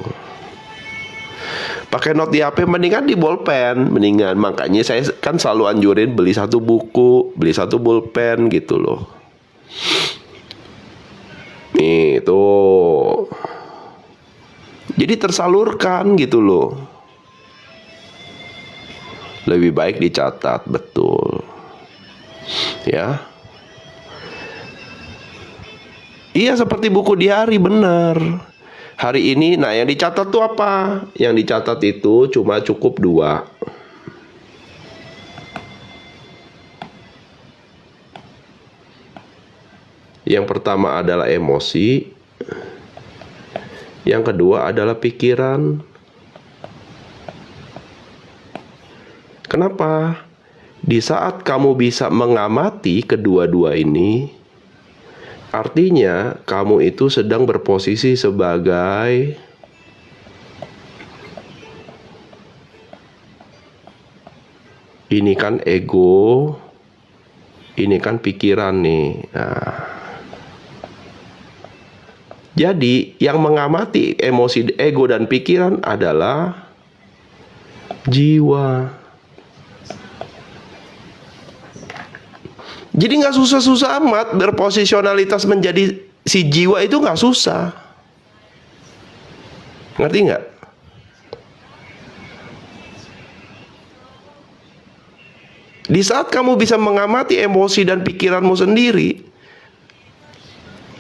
Pakai note di HP mendingan di bolpen, mendingan. Makanya saya kan selalu anjurin beli satu buku, beli satu bolpen gitu loh. Nih tuh, jadi tersalurkan gitu loh. Lebih baik dicatat, betul ya. Iya, seperti buku diari, benar. Hari ini, nah yang dicatat tuh apa? Yang dicatat itu cuma cukup 2. Yang pertama adalah emosi, yang kedua adalah pikiran. Kenapa? Di saat kamu bisa mengamati kedua-dua ini, artinya kamu itu sedang berposisi sebagai ini kan ego, ini kan pikiran nih. Nah, jadi yang mengamati emosi, ego, dan pikiran adalah jiwa. Jadi nggak susah-susah amat berposisionalitas menjadi si jiwa, itu nggak susah. Ngerti nggak? Di saat kamu bisa mengamati emosi dan pikiranmu sendiri,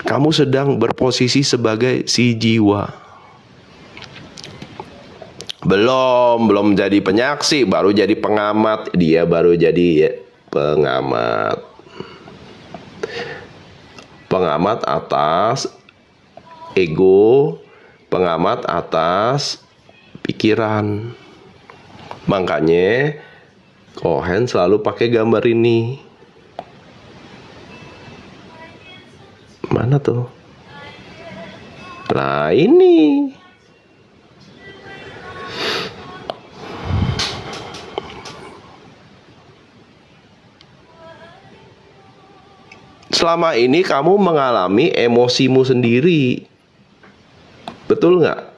kamu sedang berposisi sebagai si jiwa. Belum jadi penyaksi, baru jadi pengamat. Dia baru jadi pengamat. Pengamat atas ego, pengamat atas pikiran. Makanya Cohen selalu pakai gambar ini. Mana tuh? Nah, ini. Selama ini kamu mengalami emosimu sendiri. Betul nggak?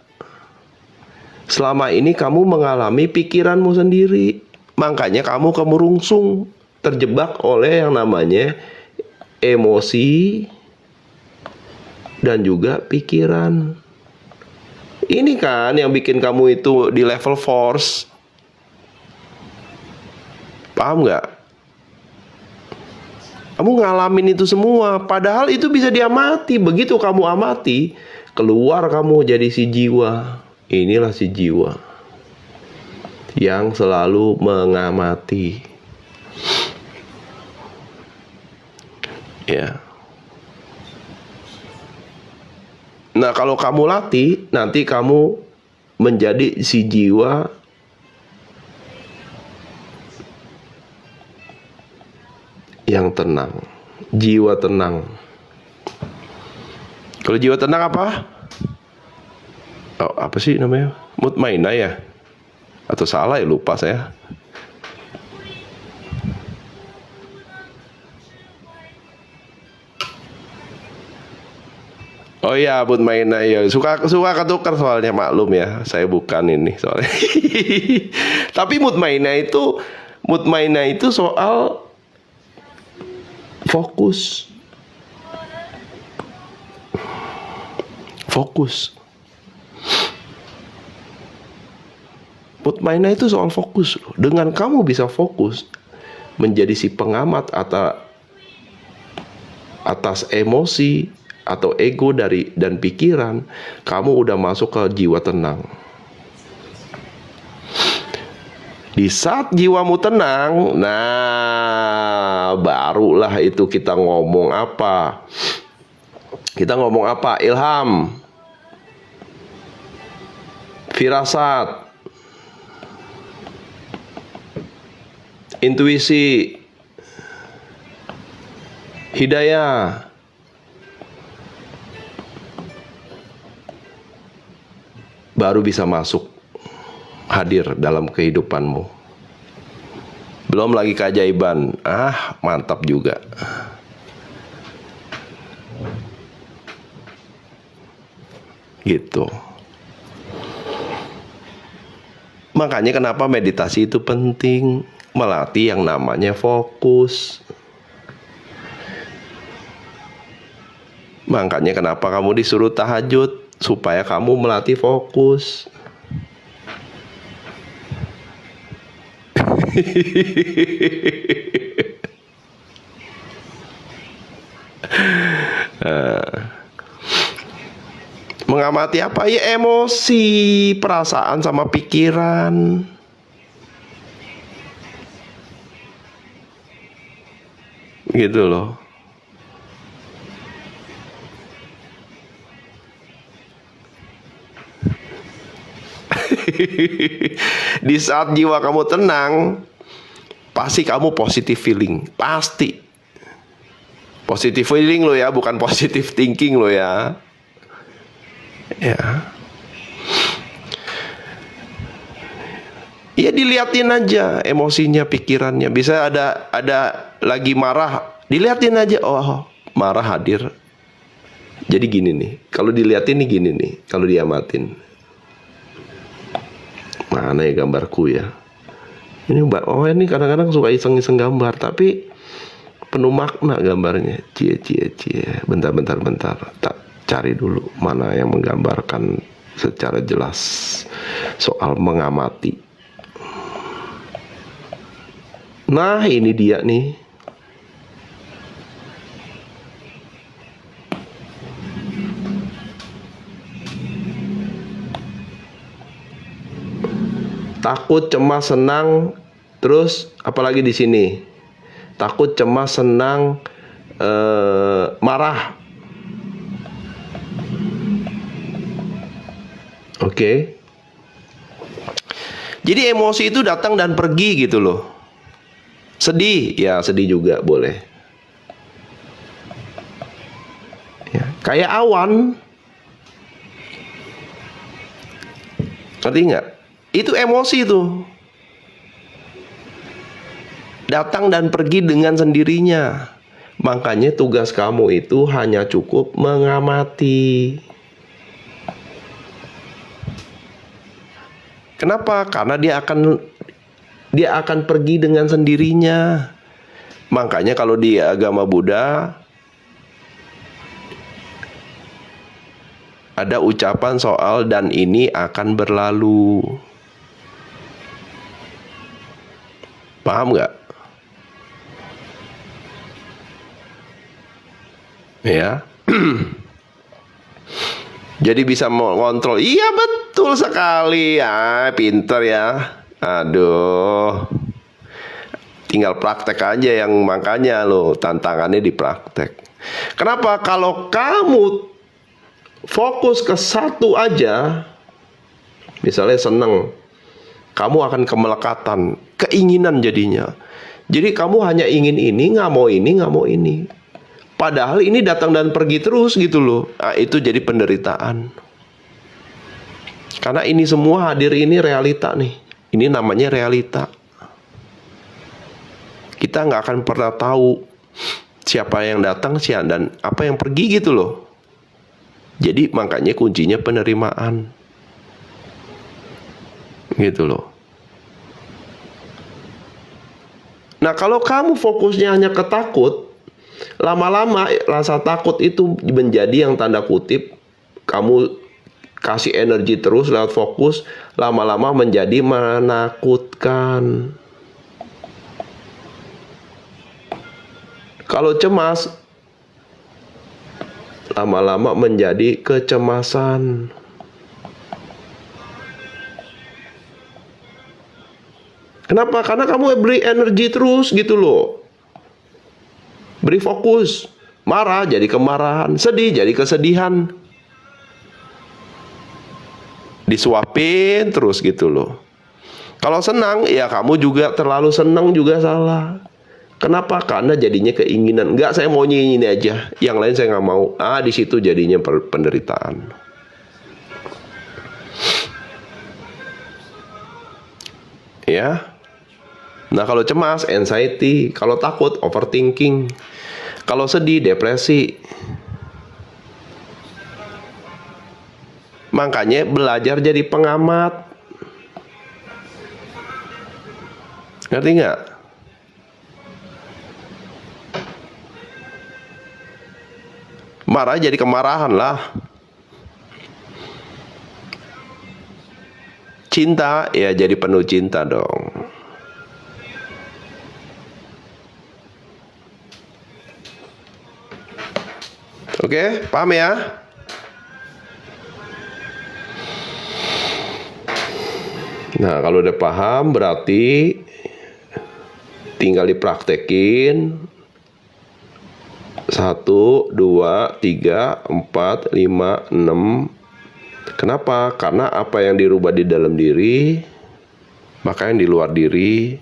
Selama ini kamu mengalami pikiranmu sendiri. Makanya kamu kemerungsung, terjebak oleh yang namanya emosi dan juga pikiran. Ini kan yang bikin kamu itu di level force. Paham nggak? Kamu ngalamin itu semua, padahal itu bisa diamati. Begitu kamu amati, keluar kamu jadi si jiwa. Inilah si jiwa yang selalu mengamati. Ya. Nah, kalau kamu latih, nanti kamu menjadi si jiwa yang tenang, jiwa tenang. Kalau jiwa tenang apa? Oh, apa sih namanya? Mutmainah ya? Atau salah ya, lupa saya. Oh iya, mutmainah ya. Suka ketukar soalnya, maklum ya. Saya bukan ini soalnya. Tapi mutmainah itu soal fokus. Mutmainah itu soal fokus. Dengan kamu bisa fokus menjadi si pengamat atas emosi atau ego dan pikiran, kamu udah masuk ke jiwa tenang. Di saat jiwamu tenang, nah barulah itu kita ngomong apa? Kita ngomong apa? Ilham, firasat, intuisi, hidayah. Baru bisa masuk, hadir dalam kehidupanmu. Belum lagi keajaiban. Mantap juga. Gitu. Makanya kenapa meditasi itu penting. Melatih yang namanya fokus. Makanya kenapa kamu disuruh tahajud, supaya kamu melatih fokus. Mengamati apa ya? Emosi, perasaan sama pikiran. Gitu loh. Di saat jiwa kamu tenang, pasti kamu positive feeling. Pasti positive feeling lo ya, bukan positive thinking lo ya. Ya. Ya diliatin aja emosinya, pikirannya. Bisa ada lagi marah, diliatin aja. Oh, marah hadir. Jadi gini nih, kalau diliatin nih gini nih, kalau diamatin. Mana ya gambarku ya? Ini ini kadang-kadang suka iseng-iseng gambar, tapi penuh makna gambarnya. Cie. Bentar. Tak cari dulu mana yang menggambarkan secara jelas soal mengamati. Nah, ini dia nih. Takut, cemas, senang. Terus apalagi di sini? Takut, cemas, senang, marah. Oke. Jadi emosi itu datang dan pergi gitu loh. Sedih, ya sedih juga boleh. Ya, kayak awan. Ngerti nggak? Itu emosi tuh. Datang dan pergi dengan sendirinya. Makanya tugas kamu itu hanya cukup mengamati. Kenapa? Karena dia akan pergi dengan sendirinya. Makanya kalau di agama Buddha ada ucapan soal dan ini akan berlalu. Paham nggak? Ya. Jadi bisa mengontrol. Iya betul sekali ya, pinter ya. Aduh. Tinggal praktek aja yang makanya lo tantangannya di praktek. Kenapa? Kalau kamu fokus ke satu aja, misalnya seneng, kamu akan kemelekatan, keinginan jadinya. Jadi kamu hanya ingin ini, nggak mau ini, nggak mau ini. Padahal ini datang dan pergi terus gitu loh. Nah, itu jadi penderitaan. Karena ini semua hadir ini realita nih. Ini namanya realita. Kita nggak akan pernah tahu siapa yang datang, siapa dan apa yang pergi gitu loh. Jadi makanya kuncinya penerimaan. Gitu loh. Nah kalau kamu fokusnya hanya ke takut, lama-lama rasa takut itu menjadi yang tanda kutip kamu kasih energi terus lewat fokus, lama-lama menjadi menakutkan. Kalau cemas, lama-lama menjadi kecemasan. Kenapa? Karena kamu beri energi terus gitu loh. Beri fokus. Marah jadi kemarahan, sedih jadi kesedihan. Disuapin terus gitu loh. Kalau senang, ya kamu juga terlalu senang juga salah. Kenapa? Karena jadinya keinginan. Enggak, saya maunya ini aja. Yang lain saya nggak mau. Di situ jadinya penderitaan. Ya. Nah, kalau cemas, anxiety. Kalau takut, overthinking. Kalau sedih, depresi. Makanya belajar jadi pengamat. Ngerti nggak? Marah jadi kemarahan lah. Cinta, ya jadi penuh cinta dong. Oke, paham ya? Nah, kalau udah paham berarti tinggal dipraktekin. 1, 2, 3, 4, 5, 6. Kenapa? Karena apa yang dirubah di dalam diri, maka yang di luar diri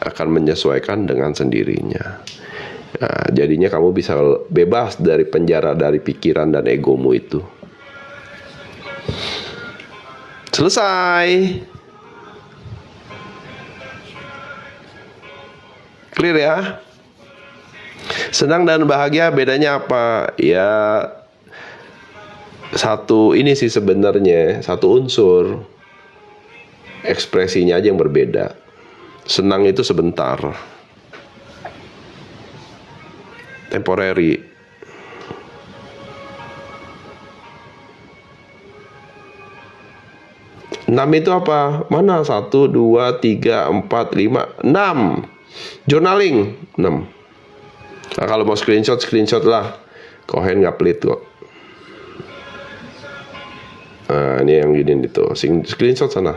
akan menyesuaikan dengan sendirinya. Nah, jadinya kamu bisa bebas dari penjara dari pikiran dan egomu itu. Selesai. Clear ya? Senang dan bahagia bedanya apa? Ya satu ini sih sebenarnya, satu unsur. Ekspresinya aja yang berbeda. Senang itu sebentar. Temporary. Enam itu apa? Mana? 1, 2, 3, 4, 5, 6. Journaling 6. Nah, kalau mau screenshot lah. Kohen nggak pelit kok. Nah, ini yang gini nih tuh, screenshot sana.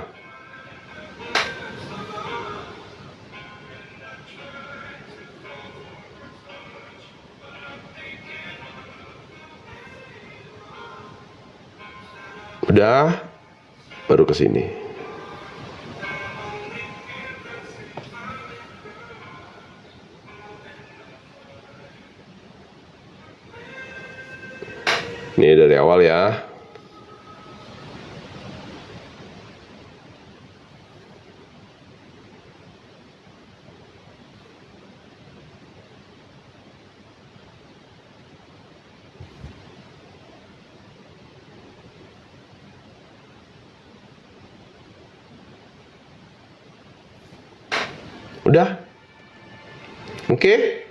Udah, baru ke sini. Ini dari awal ya. Udah. Oke.